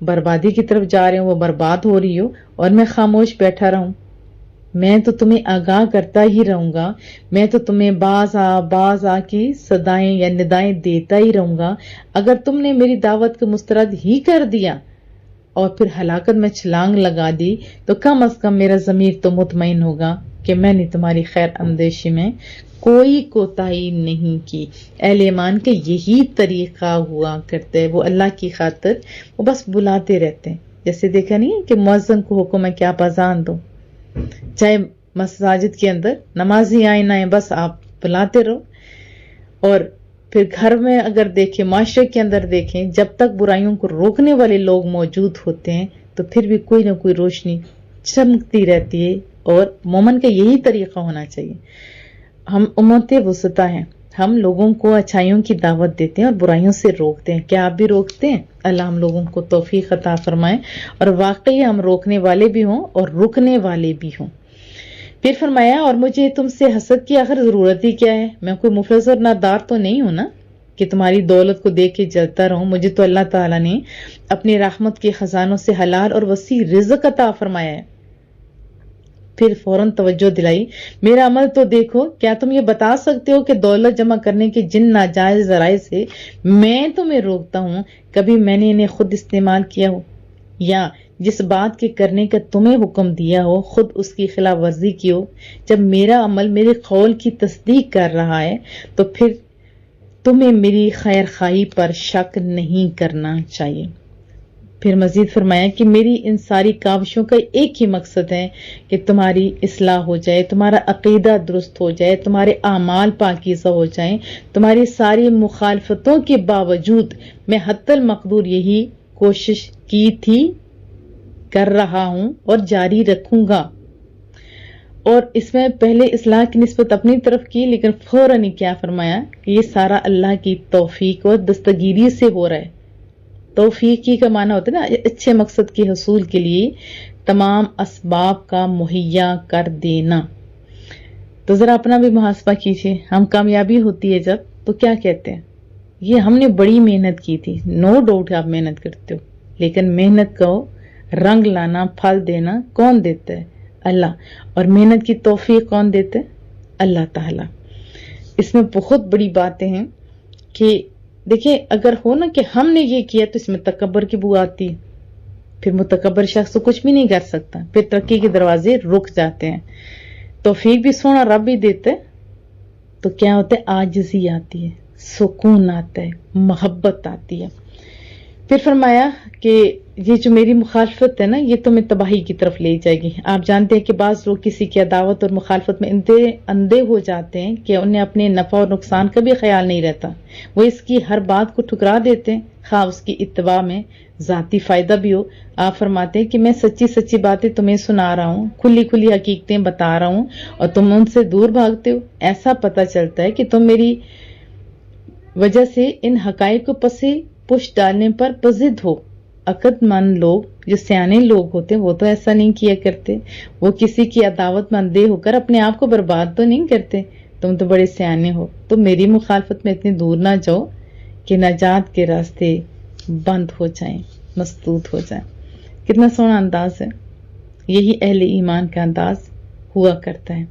بربادی کی طرف جا رہے ہوں، وہ برباد ہو رہی ہو اور میں خاموش بیٹھا رہوں؟ میں تو تمہیں آگاہ کرتا ہی رہوں گا، میں تو تمہیں باز آ کی صدائیں یا ندائیں دیتا ہی رہوں گا۔ اگر تم نے میری دعوت کو مسترد ہی کر دیا اور پھر ہلاکت میں چھلانگ لگا دی تو کم از کم میرا ضمیر تو مطمئن ہوگا کہ میں نے تمہاری خیر اندیشی میں کوئی کوتاہی نہیں کی۔ اہل ایمان کے یہی طریقہ ہوا کرتے، وہ اللہ کی خاطر وہ بس بلاتے رہتے ہیں۔ جیسے دیکھا نہیں کہ مؤذن کو حکم ہے کہ آپ اذان دو، چاہے مساجد کے اندر نمازی آئیں نہ آئیں، بس آپ بلاتے رہو۔ اور پھر گھر میں اگر دیکھیں، معاشرے کے اندر دیکھیں، جب تک برائیوں کو روکنے والے لوگ موجود ہوتے ہیں تو پھر بھی کوئی نہ کوئی روشنی چمکتی رہتی ہے، اور مومن کا یہی طریقہ ہونا چاہیے۔ ہم امت وسطیٰ ہیں، ہم لوگوں کو اچھائیوں کی دعوت دیتے ہیں اور برائیوں سے روکتے ہیں۔ کیا آپ بھی روکتے ہیں؟ اللہ ہم لوگوں کو توفیق عطا فرمائے اور واقعی ہم روکنے والے بھی ہوں اور رکنے والے بھی ہوں۔ پھر فرمایا، اور مجھے تم سے حسد کی آخر ضرورت ہی کیا ہے؟ میں کوئی مفلس اور نادار تو نہیں ہوں نا کہ تمہاری دولت کو دیکھ کے جلتا رہوں۔ مجھے تو اللہ تعالیٰ نے اپنی رحمت کے خزانوں سے حلال اور وسیع رزق عطا فرمایا ہے۔ پھر فوراً توجہ دلائی، میرا عمل تو دیکھو، کیا تم یہ بتا سکتے ہو کہ دولت جمع کرنے کے جن ناجائز ذرائع سے میں تمہیں روکتا ہوں، کبھی میں نے انہیں خود استعمال کیا ہو، یا جس بات کے کرنے کا تمہیں حکم دیا ہو خود اس کی خلاف ورزی کی ہو؟ جب میرا عمل میرے قول کی تصدیق کر رہا ہے تو پھر تمہیں میری خیر خواہی پر شک نہیں کرنا چاہیے۔ پھر مزید فرمایا کہ میری ان ساری کاوشوں کا ایک ہی مقصد ہے کہ تمہاری اصلاح ہو جائے، تمہارا عقیدہ درست ہو جائے، تمہارے اعمال پاکیزہ ہو جائیں۔ تمہاری ساری مخالفتوں کے باوجود میں حتی المقدور یہی کوشش کی تھی، کر رہا ہوں اور جاری رکھوں گا۔ اور اس میں پہلے اصلاح کی نسبت اپنی طرف کی، لیکن فوراً ہی کیا فرمایا کہ یہ سارا اللہ کی توفیق اور دستگیری سے ہو رہا ہے۔ توفیقی کا معنی ہوتا ہے نا اچھے مقصد کے حصول کے لیے تمام اسباب کا مہیا کر دینا۔ تو ذرا اپنا بھی محاسبہ کیجیے، ہم کامیابی ہوتی ہے جب تو کیا کہتے ہیں، یہ ہم نے بڑی محنت کی تھی۔ نو ڈاؤٹ آپ محنت کرتے ہو، لیکن محنت کو رنگ لانا، پھل دینا کون دیتا ہے؟ اللہ۔ اور محنت کی توفیق کون دیتے؟ اللہ تعالیٰ۔ اس میں بہت بڑی باتیں ہیں کہ دیکھیں، اگر ہو نا کہ ہم نے یہ کیا تو اس میں تکبر کی بو آتی ہے، پھر متکبر شخص تو کچھ بھی نہیں کر سکتا، پھر ترقی کے دروازے رک جاتے ہیں۔ توفیق بھی سونا رب ہی دیتے تو کیا ہوتا ہے؟ عاجزی آتی ہے، سکون آتا ہے، محبت آتی ہے۔ پھر فرمایا کہ یہ جو میری مخالفت ہے نا، یہ تمہیں تباہی کی طرف لے جائے گی۔ آپ جانتے ہیں کہ بعض لوگ کسی کی عداوت اور مخالفت میں اندھے ہو جاتے ہیں کہ انہیں اپنے نفع اور نقصان کا بھی خیال نہیں رہتا، وہ اس کی ہر بات کو ٹھکرا دیتے ہیں، خواہ اس کی اتباع میں ذاتی فائدہ بھی ہو۔ آپ فرماتے ہیں کہ میں سچی باتیں تمہیں سنا رہا ہوں، کھلی حقیقتیں بتا رہا ہوں اور تم ان سے دور بھاگتے ہو۔ ایسا پتہ چلتا ہے کہ تم میری وجہ سے ان حقائق کو پشت ڈالنے پر بضد ہو۔ عقل مند لوگ، جو سیانے لوگ ہوتے ہیں، وہ تو ایسا نہیں کیا کرتے، وہ کسی کی عداوت میں اندھے ہو کر اپنے آپ کو برباد تو نہیں کرتے۔ تم تو بڑے سیانے ہو، تم میری مخالفت میں اتنی دور نہ جاؤ کہ نجات کے راستے بند ہو جائیں، مسدود ہو جائیں۔ کتنا سونا انداز ہے، یہی اہل ایمان کا انداز ہوا کرتا ہے۔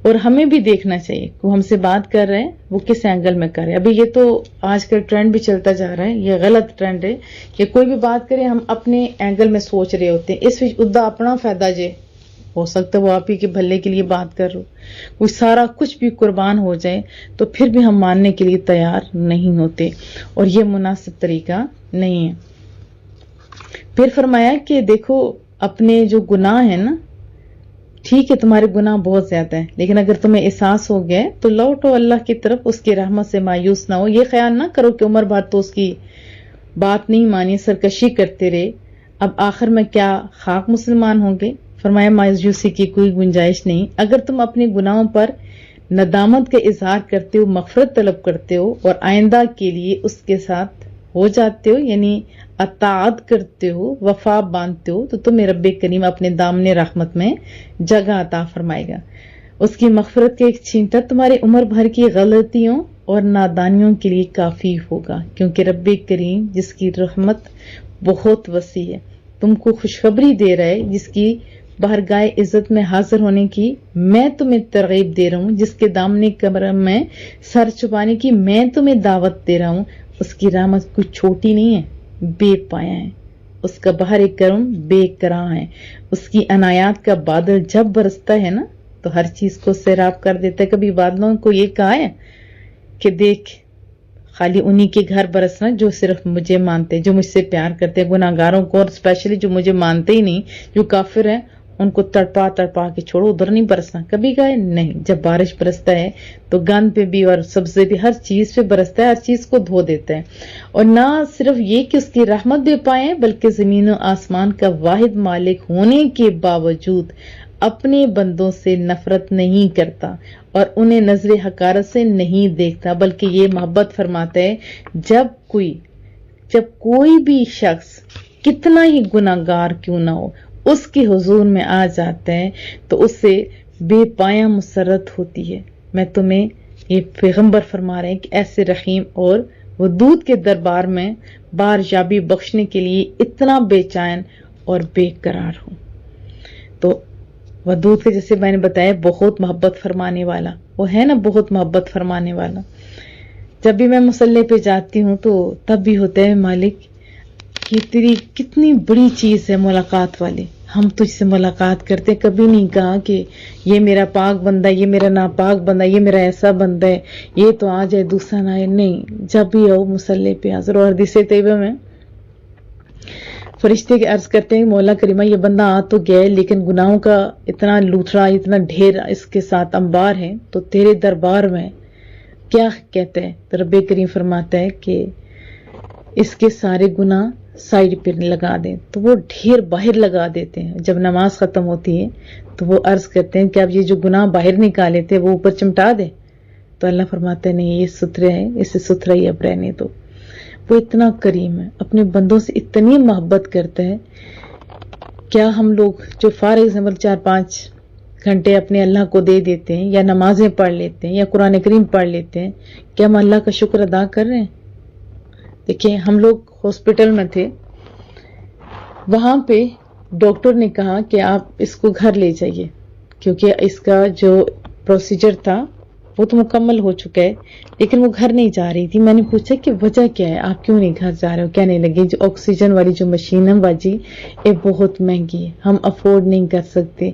اور ہمیں بھی دیکھنا چاہیے کہ ہم سے بات کر رہے ہیں وہ کس اینگل میں کر رہے ہیں۔ ابھی یہ تو آج کل ٹرینڈ بھی چلتا جا رہا ہے، یہ غلط ٹرینڈ ہے کہ کوئی بھی بات کرے ہم اپنے اینگل میں سوچ رہے ہوتے ہیں، اس وچ ادا اپنا فائدہ جے ہو سکتا ہے وہ آپ ہی کے بھلے کے لیے بات کر رہو، کوئی سارا کچھ بھی قربان ہو جائے تو پھر بھی ہم ماننے کے لیے تیار نہیں ہوتے، اور یہ مناسب طریقہ نہیں ہے۔ پھر فرمایا کہ دیکھو اپنے جو گناہ ہیں نا، ٹھیک ہے تمہارے گناہ بہت زیادہ ہیں، لیکن اگر تمہیں احساس ہو گیا تو لوٹو اللہ کی طرف، اس کی رحمت سے مایوس نہ ہو۔ یہ خیال نہ کرو کہ عمر بھر تو اس کی بات نہیں مانی، سرکشی کرتے رہے، اب آخر میں کیا خاک مسلمان ہوں گے؟ فرمایا مایوسی کی کوئی گنجائش نہیں۔ اگر تم اپنے گناہوں پر ندامت کا اظہار کرتے ہو، مغفرت طلب کرتے ہو اور آئندہ کے لیے اس کے ساتھ ہو جاتے ہو، یعنی اطاعت کرتے ہو، وفا باندھتے ہو، تو تمہیں رب کریم اپنے دامن رحمت میں جگہ عطا فرمائے گا۔ اس کی مغفرت کا ایک چھینٹا تمہارے عمر بھر کی غلطیوں اور نادانیوں کے لیے کافی ہوگا، کیونکہ رب کریم جس کی رحمت بہت وسیع ہے. تم کو خوشخبری دے رہا ہے جس کی بارگاہ عزت میں حاضر ہونے کی میں تمہیں ترغیب دے رہا ہوں. جس کے دامن کرم میں سر چھپانے کی میں تمہیں دعوت دے رہا ہوں. اس کی رحمت کچھ چھوٹی نہیں ہے، بے پایا ہے. اس کا بہر کرم بے کراں ہے. اس کی عنایات کا بادل جب برستا ہے نا تو ہر چیز کو سیراب کر دیتا ہے. کبھی بادلوں کو یہ کہا ہے کہ دیکھ خالی انہی کے گھر برسنا جو صرف مجھے مانتے ہیں، جو مجھ سے پیار کرتے ہیں. گناہگاروں کو اور اسپیشلی جو مجھے مانتے ہی نہیں، جو کافر ہیں، ان کو تڑپا تڑپا کے چھوڑو، ادھر نہیں برسنا. کبھی کہا ہے نہیں. جب بارش برستا ہے تو گند پہ بھی اور سبزے بھی ہر چیز پہ برستا ہے، ہر چیز کو دھو دیتا ہے. اور نہ صرف یہ کہ اس کی رحمت بے پائے بلکہ زمین و آسمان کا واحد مالک ہونے کے باوجود اپنے بندوں سے نفرت نہیں کرتا اور انہیں نظر حقارت سے نہیں دیکھتا، بلکہ یہ محبت فرماتا ہے جب کوئی بھی شخص کتنا ہی گناہگار کیوں نہ ہو اس کے حضور میں آ جاتا ہے تو اس سے بے پایاں مسرت ہوتی ہے. میں تمہیں یہ پیغمبر فرما رہے ہیں کہ ایسے رحیم اور ودود کے دربار میں بارجابی بخشنے کے لیے اتنا بے چین اور بے قرار ہوں. تو ودود کے جیسے میں نے بتایا بہت محبت فرمانے والا، وہ ہے نا بہت محبت فرمانے والا. جب بھی میں مصلی پہ جاتی ہوں تو تب بھی ہوتا ہے مالک کہ تیری کتنی بڑی چیز ہے ملاقات والی. ہم تجھ سے ملاقات کرتے، کبھی نہیں کہا کہ یہ میرا پاک بندہ، یہ میرا ناپاک بندہ، یہ میرا ایسا بندہ ہے، یہ تو آ جائے دوسرا نہ آئے. نہیں، جب بھی آؤ مصلی پہ حاضر. اور حدیث طیبہ میں فرشتے کے عرض کرتے ہیں مولا کریمہ یہ بندہ آ تو گیا لیکن گناہوں کا اتنا لوتھڑا، اتنا ڈھیر اس کے ساتھ انبار ہے، تو تیرے دربار میں کیا کہتے ہیں؟ تو رب کریم فرماتا ہے کہ اس کے سارے گناہ سائڈ پہ لگا دیں. تو وہ ڈھیر باہر لگا دیتے ہیں. جب نماز ختم ہوتی ہے تو وہ عرض کرتے ہیں کہ اب یہ جو گناہ باہر نکالے تھے وہ اوپر چمٹا دے. تو اللہ فرماتا ہے نہیں، یہ ستھرے ہیں، اسے ستھرا ہی اب رہنے دو. وہ اتنا کریم ہے، اپنے بندوں سے اتنی محبت کرتا ہے. کیا ہم لوگ جو فار ایگزامپل 4-5 گھنٹے اپنے اللہ کو دے دیتے ہیں یا نمازیں پڑھ لیتے ہیں یا قرآن کریم پڑھ لیتے ہیں، کیا ہم اللہ کا شکر ادا کر رہے ہیں؟ دیکھیں ہم لوگ ہاسپٹل میں تھے، وہاں پہ ڈاکٹر نے کہا کہ آپ اس کو گھر لے جائیے کیونکہ اس کا جو پروسیجر تھا وہ تو مکمل ہو چکا ہے، لیکن وہ گھر نہیں جا رہی تھی. میں نے پوچھا کہ وجہ کیا ہے، آپ کیوں نہیں گھر جا رہے ہو؟ کہنے لگے جو آکسیجن والی جو مشین ہے باجی یہ بہت مہنگی ہے، ہم افورڈ نہیں کر سکتے،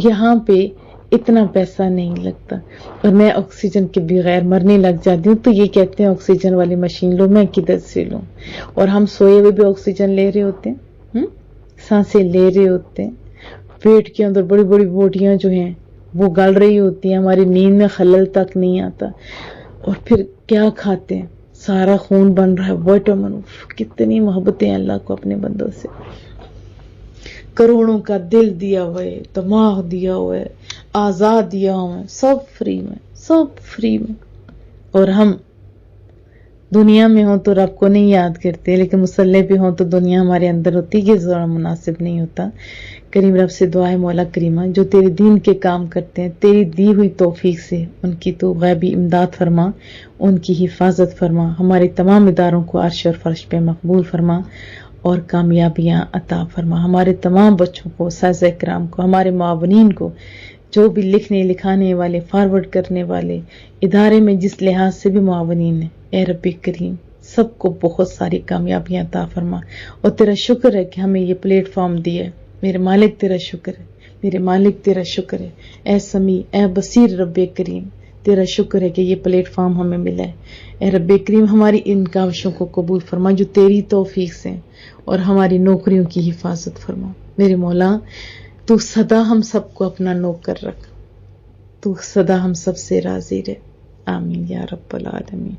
یہاں پہ اتنا پیسہ نہیں لگتا اور میں آکسیجن کے بغیر مرنے لگ جاتی ہوں. تو یہ کہتے ہیں آکسیجن والی مشین لو، میں کدھر سے لوں؟ اور ہم سوئے ہوئے بھی آکسیجن لے رہے ہوتے ہیں، سانسیں لے رہے ہوتے ہیں، پیٹ کے اندر بڑی بڑی بوٹیاں جو ہیں وہ گل رہی ہوتی ہیں، ہماری نیند میں خلل تک نہیں آتا. اور پھر کیا کھاتے ہیں، سارا خون بن رہا ہے، وائٹامن. کتنی محبتیں اللہ کو اپنے بندوں سے. کروڑوں کا دل دیا ہوا ہے، دماغ دیا ہوا ہے، آزاد دیا ہوا ہے، سب فری میں، سب فری میں. اور ہم دنیا میں ہوں تو رب کو نہیں یاد کرتے، لیکن مصلی پہ ہوں تو دنیا ہمارے اندر ہوتی کہ ذرا مناسب نہیں ہوتا. کریم رب سے دعا ہے مولا کریمہ جو تیرے دین کے کام کرتے ہیں تیری دی ہوئی توفیق سے ان کی تو غیبی امداد فرما، ان کی حفاظت فرما، ہمارے تمام اداروں کو عرش اور فرش پہ مقبول فرما اور کامیابیاں عطا فرما. ہمارے تمام بچوں کو، اساتذہ کرام کو، ہمارے معاونین کو، جو بھی لکھنے لکھانے والے، فارورڈ کرنے والے، ادارے میں جس لحاظ سے بھی معاونین ہیں، اے رب کریم سب کو بہت ساری کامیابیاں عطا فرما. اور تیرا شکر ہے کہ ہمیں یہ پلیٹ فارم دیا ہے. میرے مالک تیرا شکر ہے، میرے مالک تیرا شکر ہے. اے سمیع، اے بصیر رب کریم تیرا شکر ہے کہ یہ پلیٹ فارم ہمیں ملا ہے. اے رب کریم ہماری ان کاوشوں کو قبول فرما جو تیری توفیق سے، اور ہماری نوکریوں کی حفاظت فرما. میرے مولا تو سدا ہم سب کو اپنا نوکر رکھ، تو سدا ہم سب سے راضی رہ. آمین یا رب العالمین.